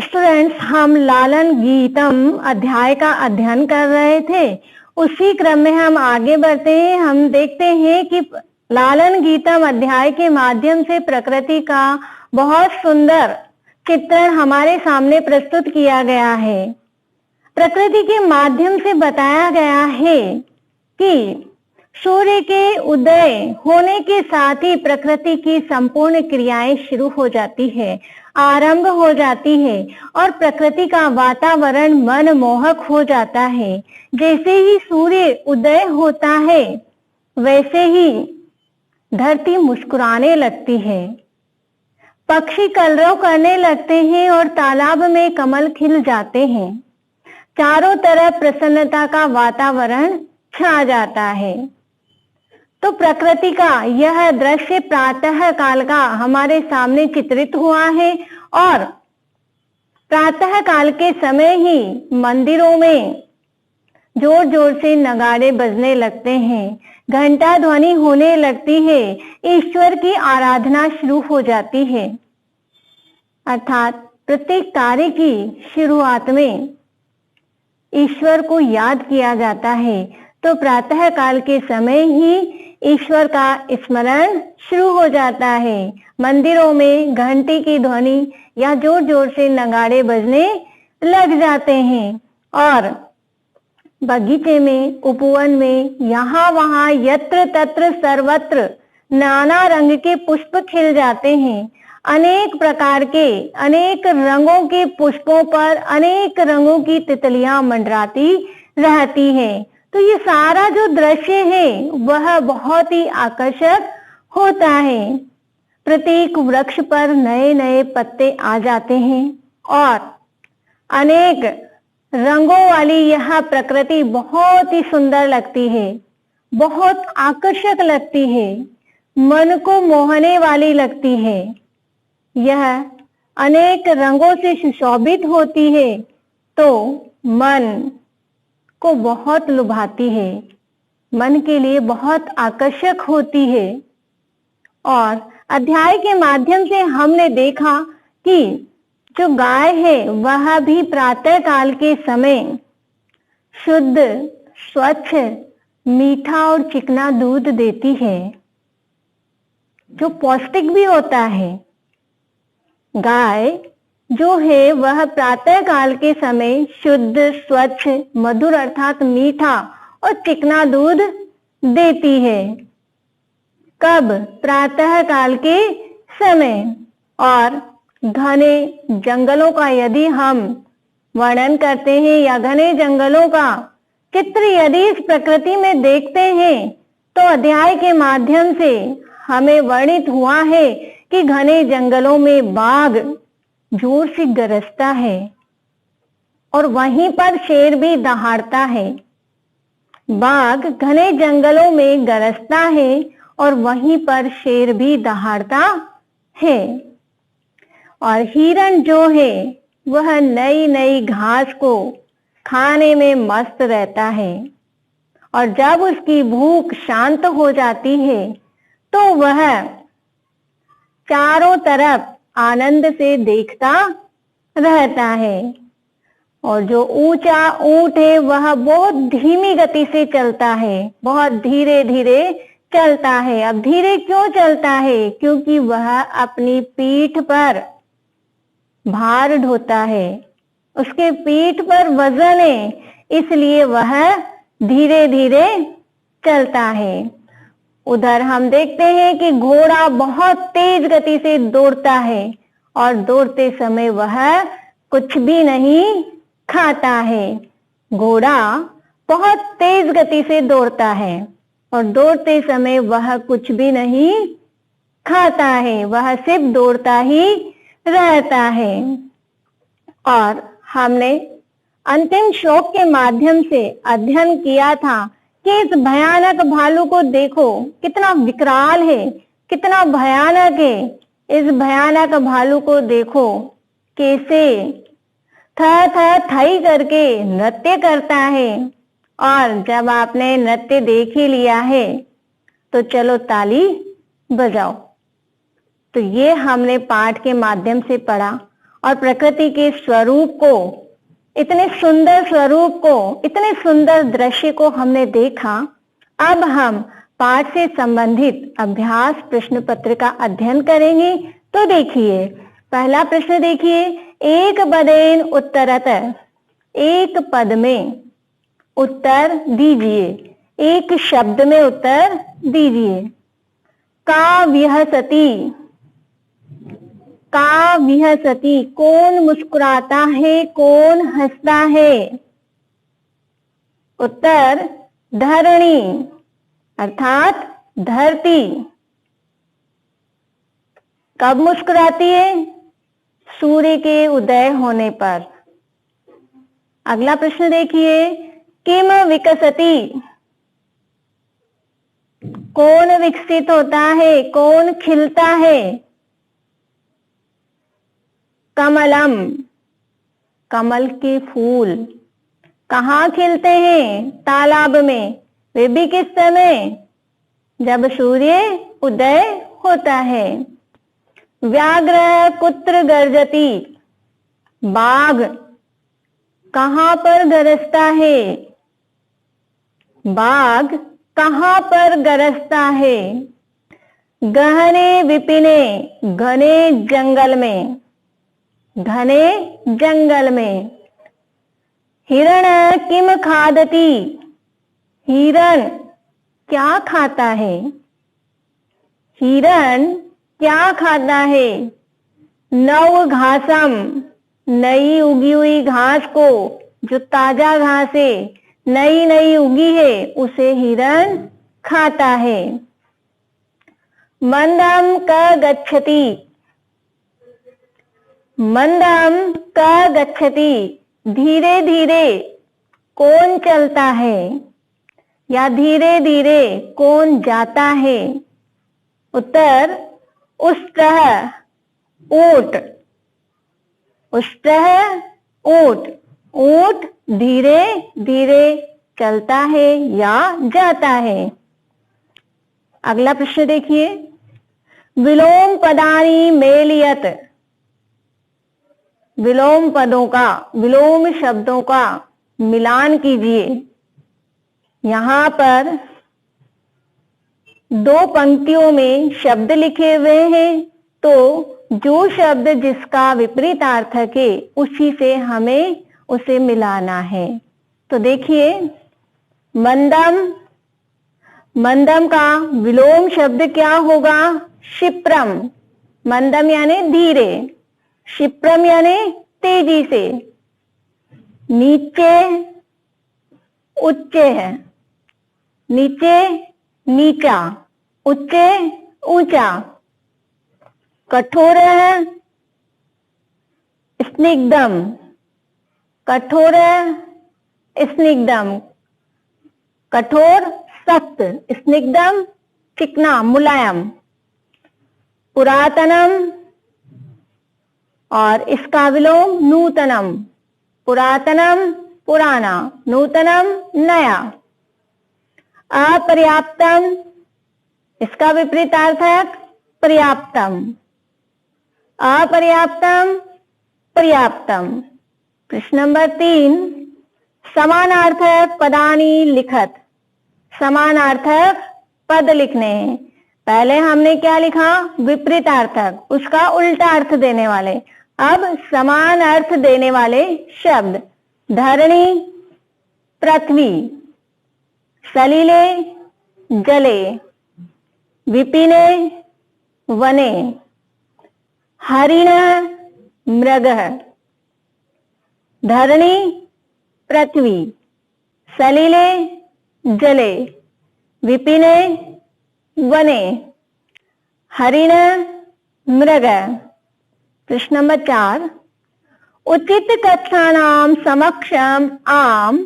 Students, हम लालन गीतम अध्याय का अध्ययन कर रहे थे। उसी क्रम में हम आगे बढ़ते हैं। हम देखते हैं कि लालन गीतम अध्याय के माध्यम से प्रकृति का बहुत सुंदर चित्रण हमारे सामने प्रस्तुत किया गया है। प्रकृति के माध्यम से बताया गया है कि सूर्य के उदय होने के साथ ही प्रकृति की संपूर्ण क्रियाएं शुरू हो जाती है, आरंभ हो जाती है और प्रकृति का वातावरण मनमोहक हो जाता है। जैसे ही सूर्य उदय होता है वैसे ही धरती मुस्कुराने लगती है, पक्षी कलरव करने लगते हैं और तालाब में कमल खिल जाते हैं। चारों तरफ प्रसन्नता का वातावरण छा जाता है। तो प्रकृति का यह दृश्य प्रातः काल का हमारे सामने चित्रित हुआ है और प्रातः काल के समय ही मंदिरों में जोर जोर से नगाड़े बजने लगते हैं, घंटा ध्वनि होने लगती है, ईश्वर की आराधना शुरू हो जाती है। अर्थात प्रत्येक कार्य की शुरुआत में ईश्वर को याद किया जाता है। तो प्रातः काल के समय ही ईश्वर का स्मरण शुरू हो जाता है। मंदिरों में घंटी की ध्वनि या जोर जोर से नगाड़े बजने लग जाते हैं और बगीचे में, उपवन में, यहाँ वहाँ, यत्र तत्र सर्वत्र नाना रंग के पुष्प खिल जाते हैं। अनेक प्रकार के, अनेक रंगों के पुष्पों पर अनेक रंगों की तितलियां मंडराती रहती हैं। तो ये सारा जो दृश्य है वह बहुत ही आकर्षक होता है। प्रत्येक वृक्ष पर नए नए पत्ते आ जाते हैं और अनेक रंगों वाली यह प्रकृति बहुत ही सुंदर लगती है, बहुत आकर्षक लगती है, मन को मोहने वाली लगती है। यह अनेक रंगों से सुशोभित होती है तो मन को बहुत लुभाती है, मन के लिए बहुत आकर्षक होती है। और अध्याय के माध्यम से हमने देखा कि जो गाय है वह भी प्रातः काल के समय शुद्ध, स्वच्छ, मीठा और चिकना दूध देती है, जो पौष्टिक भी होता है। गाय जो है वह प्रातः काल के समय शुद्ध, स्वच्छ, मधुर अर्थात मीठा और चिकना दूध देती है। कब? प्रातः काल के समय। और घने जंगलों का यदि हम वर्णन करते हैं या घने जंगलों का चित्र यदि इस प्रकृति में देखते हैं तो अध्याय के माध्यम से हमें वर्णित हुआ है कि घने जंगलों में बाघ जोर से गरजता है और वहीं पर शेर भी दहाड़ता है। बाघ घने जंगलों में गरजता है और वहीं पर शेर भी दहाड़ता है। और हिरण जो है वह नई नई घास को खाने में मस्त रहता है और जब उसकी भूख शांत हो जाती है तो वह चारों तरफ आनंद से देखता रहता है। और जो ऊंचा ऊंट है वह बहुत धीमी गति से चलता है, बहुत धीरे धीरे चलता है। अब धीरे क्यों चलता है? क्योंकि वह अपनी पीठ पर भार ढोता है, उसके पीठ पर वजन है, इसलिए वह धीरे धीरे चलता है। उधर हम देखते हैं कि घोड़ा बहुत तेज गति से दौड़ता है और दौड़ते समय वह कुछ भी नहीं खाता है। घोड़ा बहुत तेज गति से दौड़ता है और दौड़ते समय वह कुछ भी नहीं खाता है, वह सिर्फ दौड़ता ही रहता है। और हमने अंतिम श्लोक के माध्यम से अध्ययन किया था कि इस भयानक भालू को देखो, कितना विकराल है, कितना भयानक है। इस भयानक भालू को देखो कैसे थ थ थई करके नृत्य करता है। और जब आपने नृत्य देख ही लिया है तो चलो ताली बजाओ। तो ये हमने पाठ के माध्यम से पढ़ा और प्रकृति के स्वरूप को, इतने सुंदर स्वरूप को, इतने सुंदर दृश्य को हमने देखा। अब हम पाठ से संबंधित अभ्यास प्रश्न पत्र का अध्ययन करेंगे। तो देखिए, पहला प्रश्न देखिए, एक पदेन उत्तरतः, एक पद में उत्तर दीजिए, एक शब्द में उत्तर दीजिए। का विहसति, का विहसति, कौन मुस्कुराता है, कौन हंसता है? उत्तर धरणी अर्थात धरती। कब मुस्कुराती है? सूर्य के उदय होने पर। अगला प्रश्न देखिए, किम विकसति, कौन विकसित होता है, कौन खिलता है? कमलम, कमल के फूल। कहाँ खिलते हैं? तालाब में। वे भी किस समय? जब सूर्य उदय होता है। व्याघ्र कुत्र गर्जति, बाघ कहाँ पर गरजता है? बाघ कहाँ पर गरजता है? गहने विपिने, घने जंगल में, घने जंगल में। हिरण किम खादति, हिरण क्या खाता है? हिरण क्या खाता है? नव घासम, नई उगी हुई घास को, जो ताजा घास है, नई नई उगी है, उसे हिरण खाता है। मंदम क गच्छति, मंदम क गच्छति, धीरे धीरे कौन चलता है, या धीरे धीरे कौन जाता है? उत्तर उष्ट्रः ऊंट, उष्ट्रः ऊंट, ऊंट धीरे धीरे चलता है या जाता है। अगला प्रश्न देखिए, विलोम पदानि मेलियत, विलोम पदों का, विलोम शब्दों का मिलान कीजिए। यहां पर दो पंक्तियों में शब्द लिखे हुए हैं, तो जो शब्द जिसका विपरीतार्थक है उसी से हमें उसे मिलाना है। तो देखिए, मंदम, मंदम का विलोम शब्द क्या होगा? क्षिप्रम। मंदम यानी धीरे, क्षिप्रम यानी तेजी से। नीचे उच्चे है, नीचे नीचा, उच्चे ऊंचा। कठोर है, स्निग्धम, कठोर स्निग्धम, कठोर सख्त, स्निग्धम चिकना मुलायम। पुरातनम और इसका विलोम नूतनम, पुरातनम पुराना, नूतनम नया। अपर्याप्तम, इसका विपरीतार्थक पर्याप्तम, अपर्याप्तम पर्याप्तम। प्रश्न नंबर 3, समानार्थक पदानि लिखत, समानार्थक पद लिखने हैं। पहले हमने क्या लिखा? विपरीतार्थक, उसका उल्टा अर्थ देने वाले। अब समान अर्थ देने वाले शब्द, धरणी पृथ्वी, सलिले जले, विपिने वने, हरिण मृग। धरणी पृथ्वी, सलिले जले, विपिने वने, हरिण मृग। प्रश्न नंबर 4, उचित कथनानां समक्षम आम,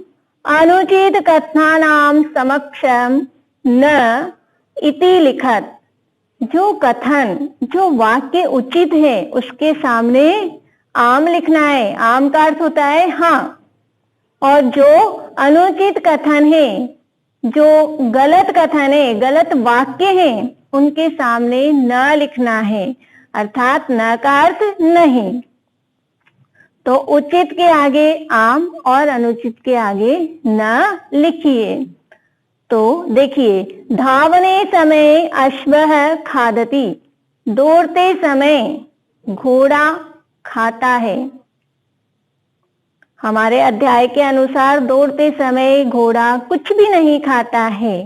अनुचित कथनानां समक्षम न इति लिखत। जो कथन, जो वाक्य उचित है उसके सामने आम लिखना है। आम का अर्थ होता है हाँ। और जो अनुचित कथन है, जो गलत कथन है, गलत वाक्य है, उनके सामने न लिखना है, अर्थात न का अर्थ नहीं। तो उचित के आगे आम और अनुचित के आगे न लिखिए। तो देखिए, धावने समय अश्वः खादति, दौड़ते समय घोड़ा खाता है। हमारे अध्याय के अनुसार दौड़ते समय घोड़ा कुछ भी नहीं खाता है,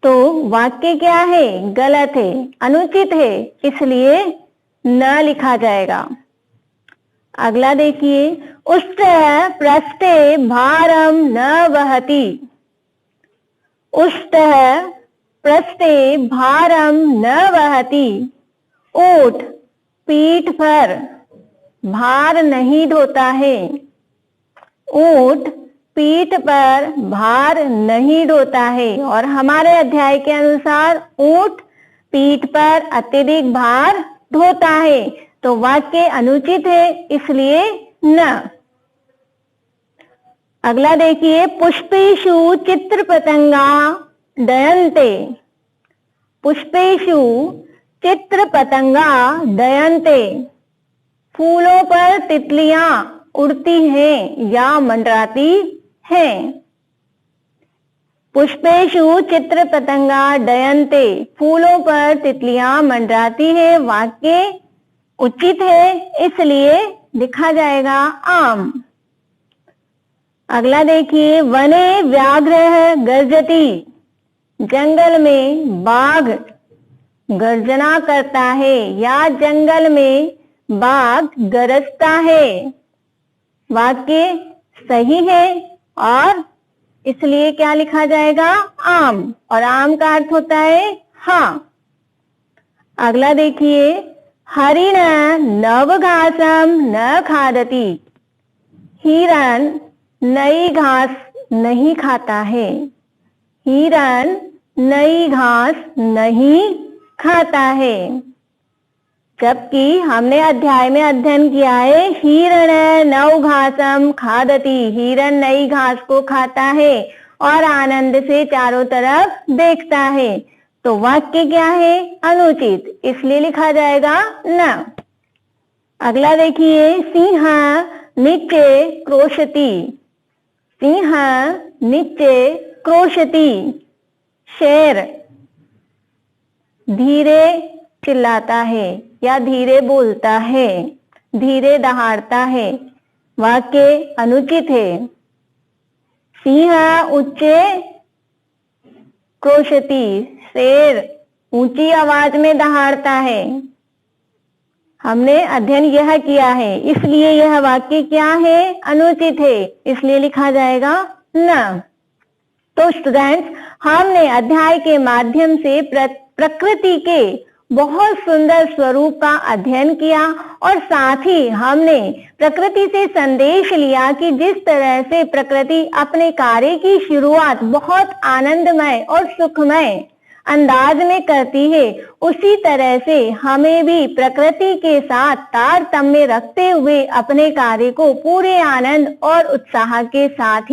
तो वाक्य क्या है? गलत है, अनुचित है, इसलिए न लिखा जाएगा। अगला देखिए, उष्टः पृष्ठे भारम न वहति, उष्टः पृष्ठे भारम न वहति, ऊंट पीठ पर भार नहीं ढोता है, ऊंट पीठ पर भार नहीं ढोता है। और हमारे अध्याय के अनुसार ऊंट पीठ पर अत्यधिक भार ढोता है, तो वाक्य अनुचित है, इसलिए न। अगला देखिए, पुष्पेषु चित्र पतंगा दयन्ते, पुष्पेषु चित्र पतंगा दयन्ते, फूलों पर तितलियां उड़ती हैं या मंडराती हैं। पुष्पेषु चित्र पतंगा डयन्ते, फूलों पर तितलियां मंडराती है, वाक्य उचित है, इसलिए लिखा जाएगा आम। अगला देखिए, वने व्याघ्रः गर्जति, जंगल में बाघ गर्जना करता है या जंगल में बाघ गरजता है, वाक्य सही है और इसलिए क्या लिखा जाएगा? आम। और आम का अर्थ होता है हाँ। अगला देखिए, हरिण नव घासम न खादति, हिरण नई घास नहीं खाता है, हिरण नई घास नहीं खाता है। जबकि हमने अध्याय में अध्ययन किया है, हिरण नव घासम खादति, हिरण नई घास को खाता है और आनंद से चारों तरफ देखता है, तो वाक्य क्या है? अनुचित, इसलिए लिखा जाएगा न। अगला देखिए, सिंह नीचे क्रोशति, सिंह नीचे क्रोशति, शेर धीरे चिल्लाता है या धीरे बोलता है, धीरे दहाड़ता है, वाक्य अनुचित है। सिंह उच्चे क्रोशति, शेर ऊंची आवाज में दहाड़ता है। हमने अध्ययन यह किया है, इसलिए यह वाक्य क्या है? अनुचित है, इसलिए लिखा जाएगा न। तो स्टूडेंट्स, हमने अध्याय के माध्यम से प्रकृति के बहुत सुंदर स्वरूप का अध्ययन किया और साथ ही हमने प्रकृति से संदेश लिया कि जिस तरह से प्रकृति अपने कार्य की शुरुआत बहुत आनंदमय और सुखमय अंदाज में करती है, उसी तरह से हमें भी प्रकृति के साथ तारतम्य रखते हुए अपने कार्य को पूरे आनंद और उत्साह के साथ